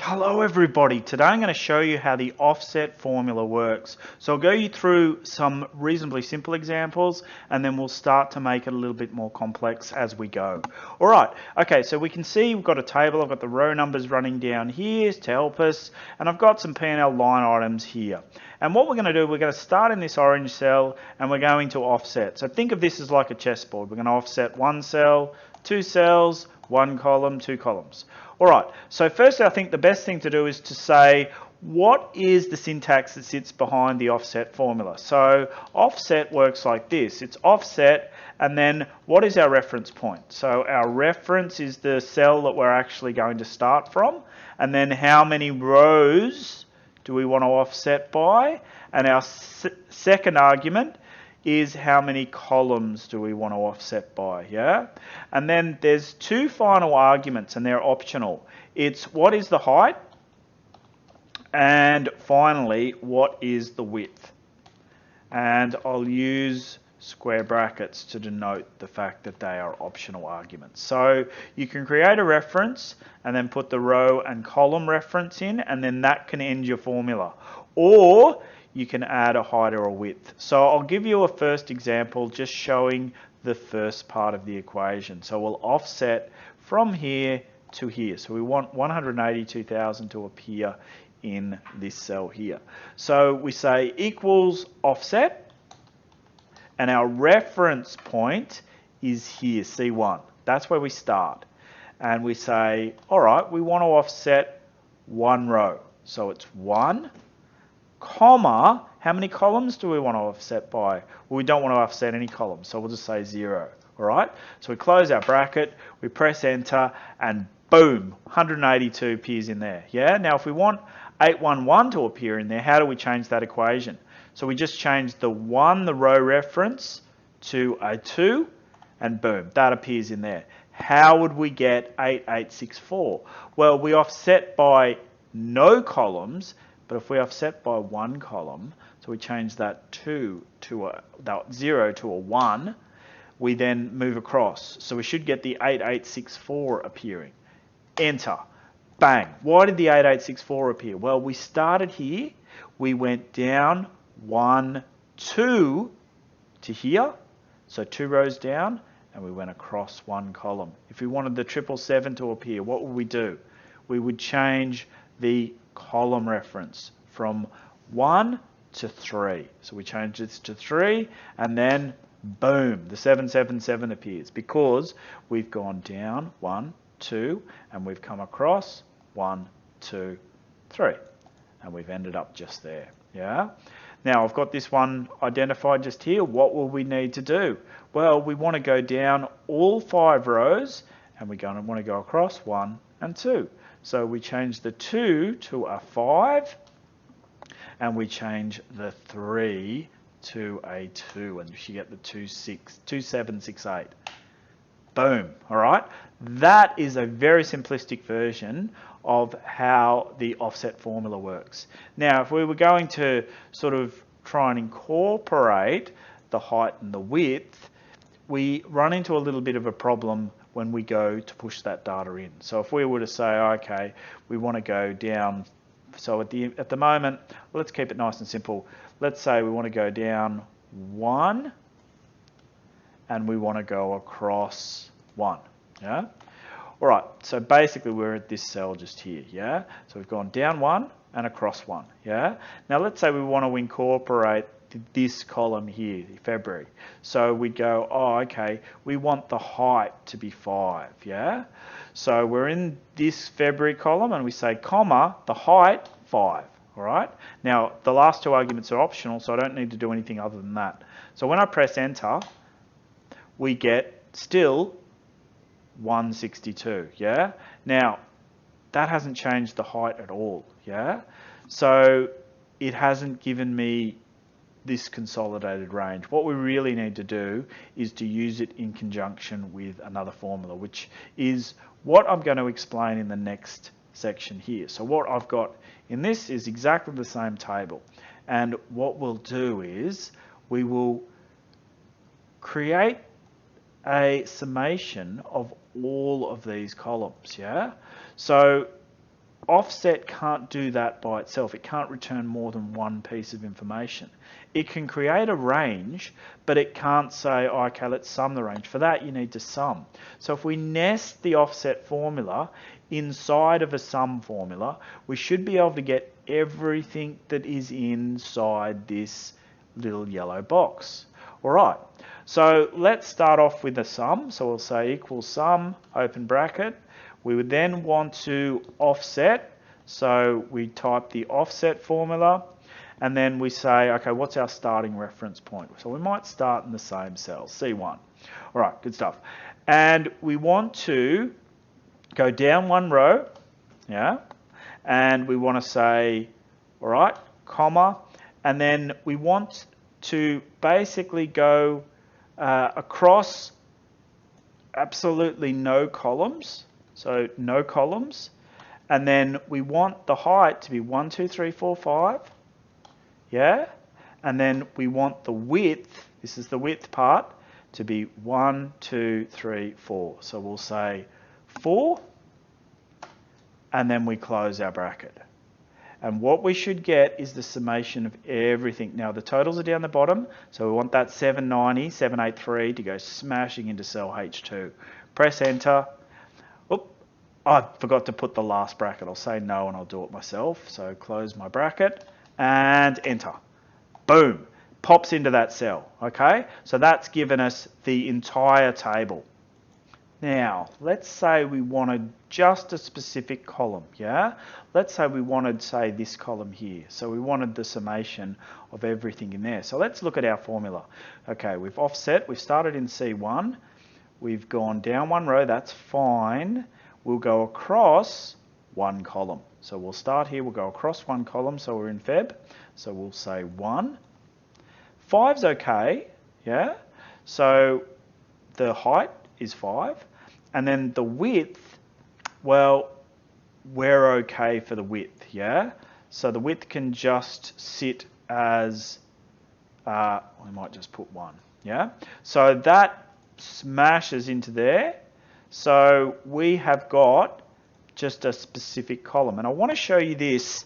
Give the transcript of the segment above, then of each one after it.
Hello everybody, today I'm going to show you how the offset formula works. So I'll go you through some reasonably simple examples and then we'll start to make it a little bit more complex as we go. Alright, okay, so we can see we've got a table, I've got the row numbers running down here to help us, and I've got some P&L line items here. And what we're going to do, we're going to start in this orange cell and we're going to offset. So think of this as like a chessboard. We're going to offset one cell, two cells, one column, two columns. All right, so firstly, I think the best thing to do is to say, what is the syntax that sits behind the offset formula? So offset works like this. It's offset, and then what is our reference point? So our reference is the cell that we're actually going to start from, and then how many rows do we want to offset by? And our second argument is how many columns do we want to offset by, yeah? And then there's two final arguments and they're optional. It's what is the height? And finally, what is the width? And I'll use square brackets to denote the fact that they are optional arguments. So you can create a reference and then put the row and column reference in, and then that can end your formula. Or you can add a height or a width. So I'll give you a first example just showing the first part of the equation. So we'll offset from here to here. So we want 182,000 to appear in this cell here. So we say equals offset, and our reference point is here, C1. That's where we start. And we say, all right, we want to offset one row. So it's 1, comma, how many columns do we want to offset by? Well, we don't want to offset any columns, so we'll just say 0. All right, so we close our bracket, we press enter, and boom, 182 appears in there. Yeah, now if we want 811 to appear in there, how do we change that equation? So we just change the 1, the row reference, to a 2, and boom, that appears in there. How would we get 8864? Well, we offset by no columns, but if we offset by one column, so we change that 2 to that 0 to a 1, we then move across. So we should get the 8864 appearing. Enter. Bang. Why did the 8864 appear? Well, we started here, we went down 1, 2 to here, so 2 rows down, and we went across one column. If we wanted the 777 to appear, what would we do? We would change the column reference from 1 to 3. So we change this to 3, and then boom, the 777 appears because we've gone down 1, 2, and we've come across 1, 2, 3, and we've ended up just there. Yeah. Now I've got this one identified just here. What will we need to do? Well, we want to go down all 5 rows, and we're going to want to go across 1 and 2. So we change the 2 to a 5, and we change the 3 to a 2, and you get the 2768. Boom, all right? That is a very simplistic version of how the offset formula works. Now, if we were going to sort of try and incorporate the height and the width, we run into a little bit of a problem when we go to push that data in. So if we were to say, okay, we want to go down, so at the moment, let's keep it nice and simple. Let's say we want to go down 1, and we want to go across 1, yeah? All right, so basically we're at this cell just here, yeah? So we've gone down 1 and across 1, yeah? Now let's say we want to incorporate this column here, February. So we go, oh, okay, we want the height to be 5, yeah? So we're in this February column and we say, comma, the height, 5, all right? Now, the last 2 arguments are optional, so I don't need to do anything other than that. So when I press enter, we get still 162, yeah? Now, that hasn't changed the height at all, yeah? So it hasn't given me this consolidated range. What we really need to do is to use it in conjunction with another formula, which is what I'm going to explain in the next section here. So what I've got in this is exactly the same table. And what we'll do is we will create a summation of all of these columns, yeah? So offset can't do that by itself. It can't return more than one piece of information. It can create a range, but it can't say, oh, okay, let's sum the range. For that, you need to sum. So if we nest the offset formula inside of a sum formula, we should be able to get everything that is inside this little yellow box. All right, so let's start off with a sum. So we'll say equals sum, open bracket. We would then want to offset. So we type the offset formula and then we say, okay, what's our starting reference point? So we might start in the same cell, C1. All right, good stuff. And we want to go down one row, yeah, and we want to say, all right, comma, and then we want to basically go across absolutely no columns. So no columns, and then we want the height to be 1, 2, 3, 4, 5, yeah, and then we want the width, this is the width part, to be 1, 2, 3, 4. So we'll say 4, and then we close our bracket. And what we should get is the summation of everything. Now the totals are down the bottom, so we want that 790, 783 to go smashing into cell H2. Press enter. I forgot to put the last bracket. I'll say no and I'll do it myself. So close my bracket and enter. Boom. Pops into that cell. Okay. So that's given us the entire table. Now, let's say we wanted just a specific column. Yeah. Let's say we wanted, say, this column here. So we wanted the summation of everything in there. So let's look at our formula. Okay. We've offset. We've started in C1. We've gone down one row. That's fine. We'll go across one column. So we'll start here, we'll go across one column, so we're in Feb. So we'll say 1. 5's okay, yeah? So the height is 5. And then the width, well, we're okay for the width, yeah? So the width can just sit as, we might just put 1, yeah? So that smashes into there. So we have got just a specific column. And I want to show you this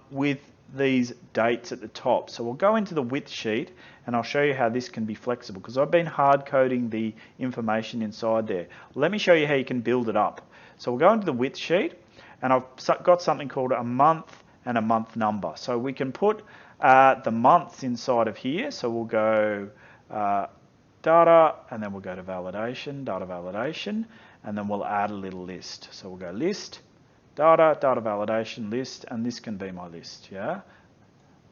with these dates at the top. So we'll go into the width sheet and I'll show you how this can be flexible because I've been hard coding the information inside there. Let me show you how you can build it up. So we'll go into the width sheet and I've got something called a month and a month number. So we can put the months inside of here. So we'll go data, and then we'll go to validation, data validation, and then we'll add a little list. So we'll go list, data, data validation, list, and this can be my list, yeah?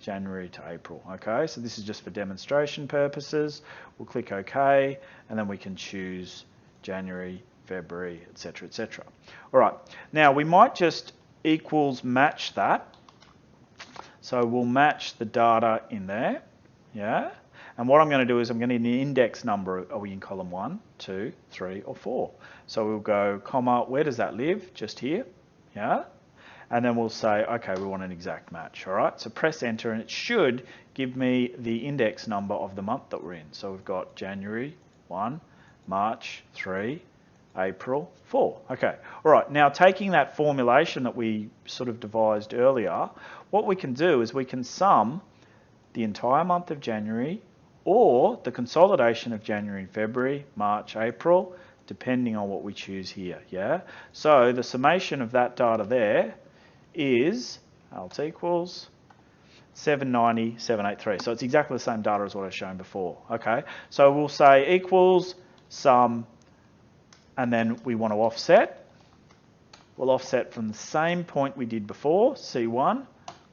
January to April, okay? So this is just for demonstration purposes. We'll click OK, and then we can choose January, February, etc., etc. All right, now we might just equals match that. So we'll match the data in there, yeah? And what I'm going to do is I'm going to need an index number. Are we in column 1, 2, 3, or 4? So we'll go, comma, where does that live? Just here, yeah? And then we'll say, okay, we want an exact match, all right? So press enter and it should give me the index number of the month that we're in. So we've got January, 1, March, 3, April, 4. Okay, all right, now taking that formulation that we sort of devised earlier, what we can do is we can sum the entire month of January or the consolidation of January and February, March, April, depending on what we choose here, yeah? So the summation of that data there is alt equals 790, 783. So it's exactly the same data as what I've shown before, okay? So we'll say equals sum, and then we want to offset. We'll offset from the same point we did before, C1,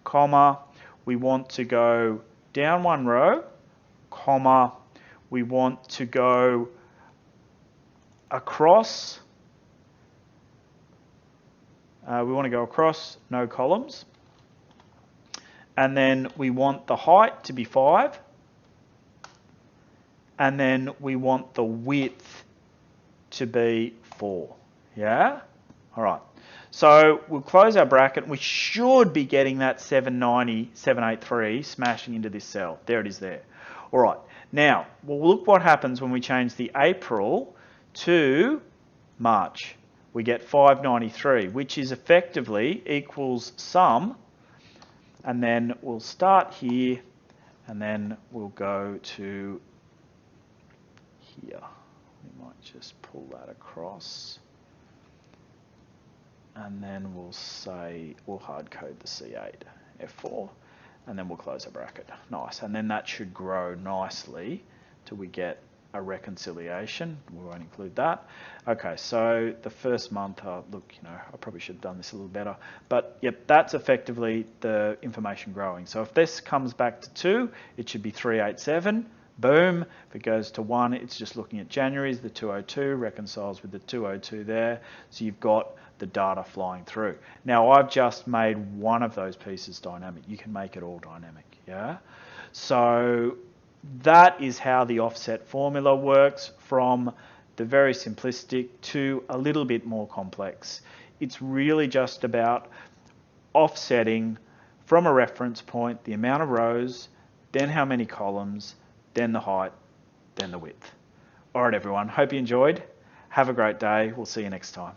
comma, we want to go down one row, comma, we want to go across, no columns, and then we want the height to be 5, and then we want the width to be 4, yeah? All right, so we'll close our bracket. We should be getting that 790, 783 smashing into this cell. There it is there. All right, now, well, look what happens when we change the April to March. we get 593, which is effectively equals sum, and then we'll start here, and then we'll go to here. We might just pull that across, and then we'll say, we'll hard code the C8, F4, and then we'll close a bracket. Nice, and then that should grow nicely till we get a reconciliation. We won't include that. Okay, so the first month, look, you know, I probably should have done this a little better, but yep, that's effectively the information growing. So if this comes back to 2, it should be 387. Boom. If it goes to 1, it's just looking at January's, the 202 reconciles with the 202 there. So you've got the data flying through. Now I've just made one of those pieces dynamic. You can make it all dynamic, yeah? So that is how the offset formula works, from the very simplistic to a little bit more complex. It's really just about offsetting from a reference point the amount of rows, then how many columns, then the height, then the width. All right, everyone. Hope you enjoyed. Have a great day. We'll see you next time.